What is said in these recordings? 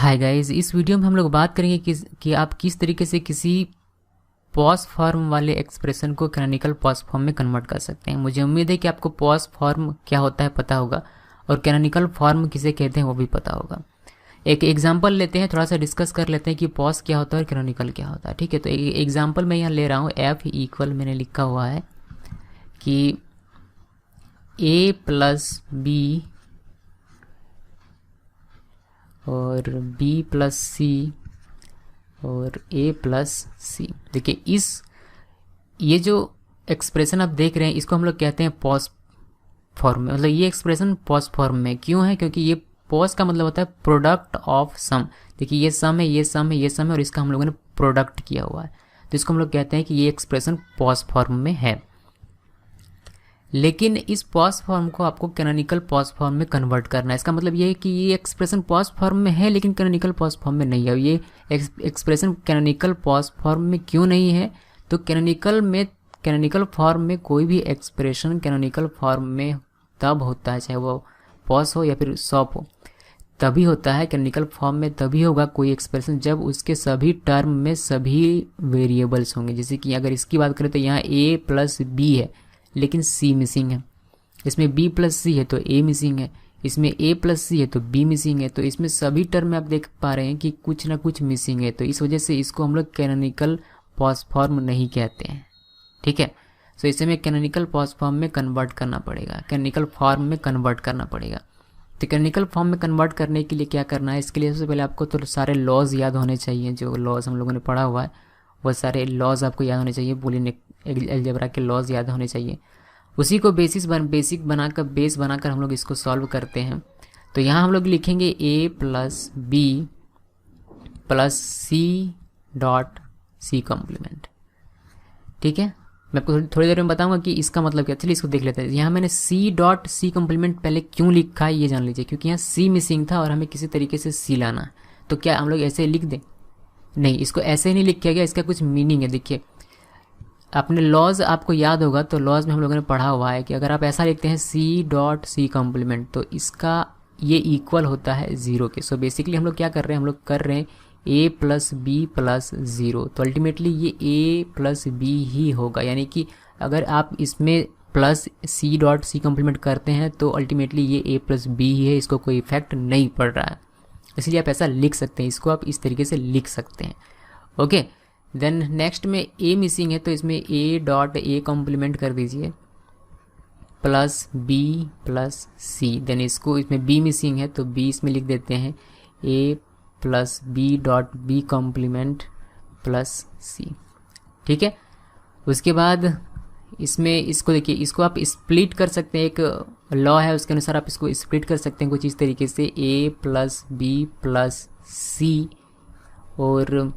Hi guys, इस video में हम लोग बात करेंगे कि आप किस तरीके से किसी पॉज फॉर्म वाले एक्सप्रेशन को कैनोनिकल पॉज फॉर्म में कन्वर्ट कर सकते हैं। मुझे उम्मीद है कि आपको पॉज फॉर्म क्या होता है पता होगा और कैनोनिकल फॉर्म किसे कहते हैं वो भी पता होगा। एक एग्जांपल लेते हैं, थोड़ा सा डिस्कस कर लेते हैं कि पॉज क्या होता है और कैनोनिकल क्या होता है। ठीक है, तो एग्जाम्पल मैं यहाँ ले रहा हूँ। एफ इक्वल मैंने लिखा हुआ है कि ए प्लस बी और b प्लस सी और a प्लस सी। देखिए ये जो एक्सप्रेशन आप देख रहे हैं इसको हम लोग कहते हैं पॉज फॉर्म में। मतलब ये एक्सप्रेशन पॉज फॉर्म में क्यों है? क्योंकि ये पॉज का मतलब होता है प्रोडक्ट ऑफ सम। देखिए ये सम है, ये सम है, ये सम है और इसका हम लोगों ने प्रोडक्ट किया हुआ है, तो इसको हम लोग कहते हैं कि ये एक्सप्रेशन पॉज फॉर्म में है। लेकिन इस पॉज फॉर्म को आपको कैनोनिकल पॉज फॉर्म में कन्वर्ट करना है। इसका मतलब ये है कि ये एक्सप्रेशन पॉज फॉर्म में है लेकिन कैनोनिकल पॉज फॉर्म में नहीं है। ये एक्सप्रेशन कैनोनिकल पॉज फॉर्म में क्यों नहीं है? तो कैनोनिकल फॉर्म में कोई भी एक्सप्रेशन कैनोनिकल फॉर्म में तब होता है, चाहे वो पॉज हो या फिर सॉप हो, तभी होता है। कैनोनिकल फॉर्म में तभी होगा कोई एक्सप्रेशन जब उसके सभी टर्म में सभी वेरिएबल्स होंगे। जैसे कि अगर इसकी बात करें तो यहाँ a प्लस बी है लेकिन c मिसिंग है, इसमें b प्लस सी है तो a मिसिंग है, इसमें a प्लस सी है तो b मिसिंग है। तो इसमें सभी टर्म में आप देख पा रहे हैं कि कुछ ना कुछ मिसिंग है, तो इस वजह से इसको हम लोग कैनोनिकल पॉज फॉर्म नहीं कहते हैं। ठीक है, सो इसे हमें कैनोनिकल पॉज फॉर्म में कन्वर्ट करना पड़ेगा, कैनोनिकल फॉर्म में कन्वर्ट करना पड़ेगा। तो कैनोनिकल फॉर्म में कन्वर्ट करने के लिए क्या करना है? इसके लिए सबसे पहले आपको तो सारे लॉज याद होने चाहिए। जो लॉज हम लोगों ने पढ़ा हुआ है वो सारे लॉज आपको याद होने चाहिए, बूलियन अलजेब्रा के लॉज याद होने चाहिए। उसी को बेस बनाकर हम लोग इसको सॉल्व करते हैं। तो यहाँ हम लोग लिखेंगे a plus B plus C dot C complement. ठीक है, मैं आपको थोड़ी देर में बताऊंगा कि इसका मतलब क्या। चलिए इसको देख लेते हैं। यहाँ मैंने c डॉट सी कॉम्प्लीमेंट पहले क्यों लिखा है ये जान लीजिए, क्योंकि यहाँ c मिसिंग था और हमें किसी तरीके से c लाना है। तो क्या हम लोग ऐसे लिख दें? नहीं, इसको ऐसे नहीं लिखा गया, इसका कुछ मीनिंग है। देखिए अपने लॉज आपको याद होगा, तो लॉज में हम लोगों ने पढ़ा हुआ है कि अगर आप ऐसा लिखते हैं c डॉट सी कॉम्प्लीमेंट तो इसका ये इक्वल होता है 0 के। सो बेसिकली हम लोग क्या कर रहे हैं? हम लोग कर रहे हैं a प्लस बी प्लस 0, तो अल्टीमेटली ये a प्लस बी ही होगा। यानी कि अगर आप इसमें plus c dot C complement करते हैं तो अल्टीमेटली ये a प्लस बी ही है, इसको कोई इफेक्ट नहीं पड़ रहा है। इसलिए आप ऐसा लिख सकते हैं, इसको आप इस तरीके से लिख सकते हैं। ओके, देन नेक्स्ट में a मिसिंग है तो इसमें a डॉट a कॉम्प्लीमेंट कर दीजिए plus b plus c। Then इसको इसमें b मिसिंग है तो b इसमें लिख देते हैं a plus b dot b complement plus c। ठीक है, उसके बाद इसमें इसको देखिए, इसको आप स्प्लिट कर सकते हैं। एक लॉ है उसके अनुसार आप इसको स्प्लिट कर सकते हैं कुछ इस तरीके से a plus b plus c, और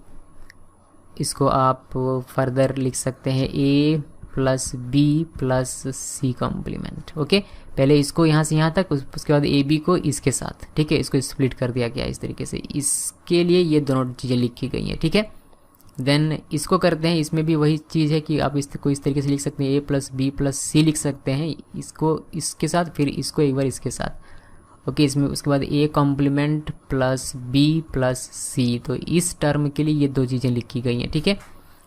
इसको आप फर्दर लिख सकते हैं a plus B plus C complement. Okay, पहले इसको यहाँ से यहाँ तक, उसके बाद ए बी को इसके साथ। ठीक है, इसको स्प्लिट कर दिया गया इस तरीके से। इसके लिए ये दोनों चीज़ें लिखी गई हैं। ठीक है, देन इसको करते हैं। इसमें भी वही चीज़ है कि आप इसको इस तरीके से लिख सकते हैं a प्लस बी प्लस सी लिख सकते हैं, इसको इसके साथ, फिर इसको एक बार इसके साथ। ओके, इसमें उसके बाद a complement plus b plus C. तो इस टर्म के लिए ये दो चीज़ें लिखी गई हैं। ठीक है,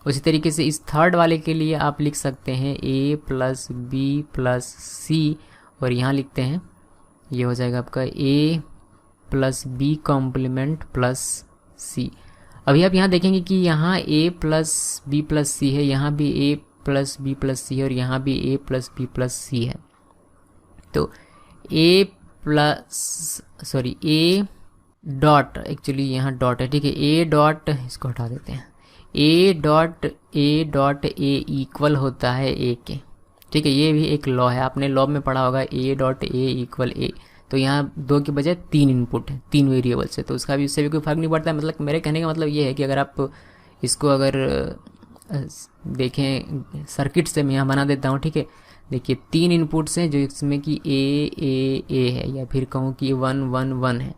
उसी तरीके से इस थर्ड वाले के लिए आप लिख सकते हैं a plus B plus C, और यहाँ लिखते हैं ये हो जाएगा आपका a plus B complement plus C. अभी आप यहाँ देखेंगे कि यहाँ a plus B plus C है, यहाँ भी a plus B plus C है और यहाँ भी a plus B plus C है। तो a डॉट, एक्चुअली यहाँ डॉट है। ठीक है, a डॉट, इसको हटा देते हैं, a डॉट a इक्वल होता है a के। ठीक है, ये भी एक लॉ है, आपने लॉ में पढ़ा होगा a dot a equal a। तो यहाँ 2 के बजाय 3 इनपुट है, 3 वेरिएबल्स है, तो उसका भी उससे भी कोई फर्क नहीं पड़ता है। मतलब मेरे कहने का मतलब ये है कि अगर आप इसको अगर देखें सर्किट से, मैं यहाँ बना देता हूँ। ठीक है, देखिए 3 इनपुट्स हैं जो इसमें कि a है, या फिर कहूँ कि 1 1 1 है।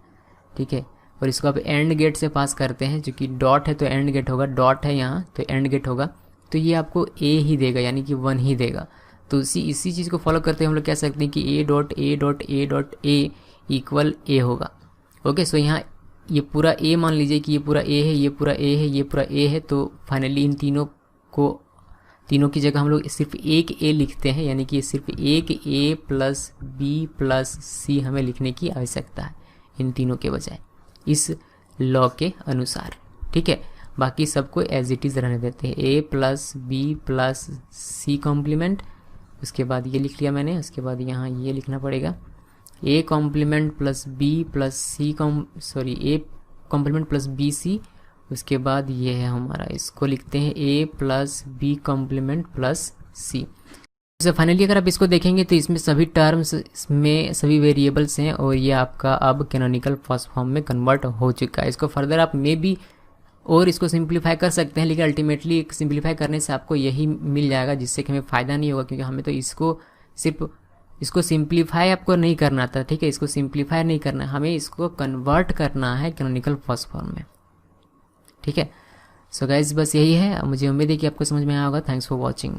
ठीक है, और इसको आप एंड गेट से पास करते हैं, जो कि डॉट है तो एंड गेट होगा, डॉट है यहाँ तो एंड गेट होगा, तो ये आपको a ही देगा, यानी कि 1 ही देगा। तो इसी चीज़ को फॉलो करते हुए हम लोग कह सकते हैं कि a dot a dot a dot a equal a होगा। ओके, सो यहाँ ये पूरा ए मान लीजिए कि ये पूरा ए है, ये पूरा ए है, ये पूरा ए है, तो फाइनली इन तीनों की जगह हम लोग सिर्फ एक ए लिखते हैं, यानी कि सिर्फ एक ए प्लस बी प्लस सी हमें लिखने की आवश्यकता है इन तीनों के बजाय, इस लॉ के अनुसार। ठीक है, बाकी सबको एज इट इज़ रहने देते हैं, A plus B plus C complement, उसके बाद ये लिख लिया मैंने, उसके बाद यहाँ ये लिखना पड़ेगा A complement plus B plus C A complement plus B C, उसके बाद ये है हमारा, इसको लिखते हैं A plus B complement plus C. तो फाइनली अगर आप इसको देखेंगे तो इसमें सभी टर्म्स, इसमें सभी वेरिएबल्स हैं और ये आपका अब कैनोनिकल फर्स्ट फॉर्म में कन्वर्ट हो चुका है। इसको फर्दर आप मे बी और इसको सिंप्लीफाई कर सकते हैं, लेकिन अल्टीमेटली सिंप्लीफाई करने से आपको यही मिल जाएगा जिससे कि हमें फ़ायदा नहीं होगा, क्योंकि हमें तो इसको सिंप्लीफाई आपको नहीं करना था। ठीक है, इसको सिंप्लीफाई नहीं करना, हमें इसको कन्वर्ट करना है कैनोनिकल फर्स्ट फॉर्म में। ठीक है, सो गाइज बस यही है, मुझे उम्मीद है कि आपको समझ में आया होगा। Thanks for watching.